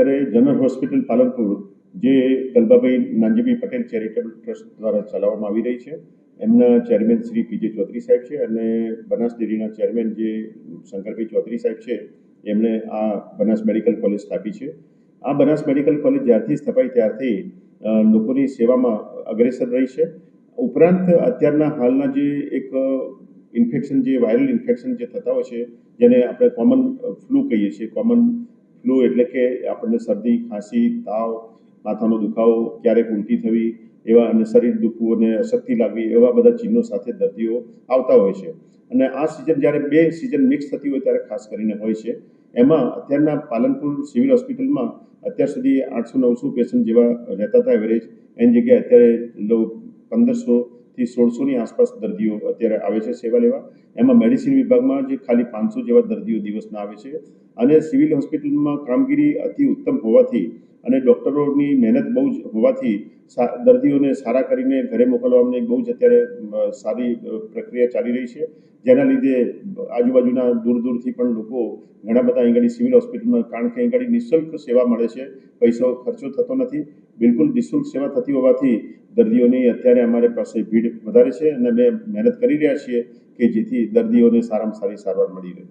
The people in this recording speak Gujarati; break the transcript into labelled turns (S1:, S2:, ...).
S1: અત્યારે જનરલ હોસ્પિટલ પાલનપુર જે ગલબાભાઈ નાનજીભાઈ પટેલ ચેરિટેબલ ટ્રસ્ટ દ્વારા ચલાવવામાં આવી રહી છે, એમના ચેરમેન શ્રી પીજે ચૌધરી સાહેબ છે અને બનાસ ડેરીના ચેરમેન જે શંકરભાઈ ચૌધરી સાહેબ છે, એમણે આ બનાસ મેડિકલ કોલેજ સ્થાપી છે. આ બનાસ મેડિકલ કોલેજ જ્યારથી સ્થપાઈ ત્યારથી લોકોની સેવામાં અગ્રેસર રહી છે. ઉપરાંત અત્યારના હાલના જે એક ઇન્ફેક્શન, જે વાયરલ ઇન્ફેક્શન જે થતા હોય છે, જેને આપણે કોમન ફ્લૂ કહીએ છીએ. કોમન ફ્લૂ એટલે કે આપણને શરદી, ખાંસી, તાવ, માથાનો દુખાવો, ક્યારેક ઉલટી થવી એવા અને શરીર દુખવું અને અશક્તિ લાગવી એવા બધા ચિહ્નો સાથે દર્દીઓ આવતા હોય છે. અને આ સિઝન જ્યારે બે સિઝન મિક્સ થતી હોય ત્યારે ખાસ કરીને હોય છે. એમાં અત્યારના પાલનપુર સિવિલ હોસ્પિટલમાં અત્યાર સુધી 800-900 પેશન્ટ જેવા રહેતા હતા એવરેજ, એની જગ્યાએ અત્યારે 1500થી 1600ની આસપાસ દર્દીઓ અત્યારે આવે છે સેવા લેવા. એમાં મેડિસિન વિભાગમાં જે ખાલી 500 જેવા દર્દીઓ દિવસના આવે છે. અને સિવિલ હોસ્પિટલમાં કામગીરી અતિ ઉત્તમ હોવાથી અને ડૉક્ટરોની મહેનત બહુ જ હોવાથી દર્દીઓને સારા કરીને ઘરે મોકલવાની બહુ જ અત્યારે સારી પ્રક્રિયા ચાલી રહી છે. જેના લીધે આજુબાજુના દૂરથી પણ લોકો ઘણા બધા અહીં આગળ સિવિલ હોસ્પિટલમાં, કારણ કે અહીં આગળ નિઃશુલ્ક સેવા મળે છે, પૈસો ખર્ચો થતો નથી, બિલકુલ નિઃશુલ્ક સેવા થતી હોવાથી દર્દીઓની અત્યારે અમારી પાસે ભીડ વધારે છે અને અમે મહેનત કરી રહ્યા છીએ કે જેથી દર્દીઓને સારામાં સારી સારવાર મળી રહે.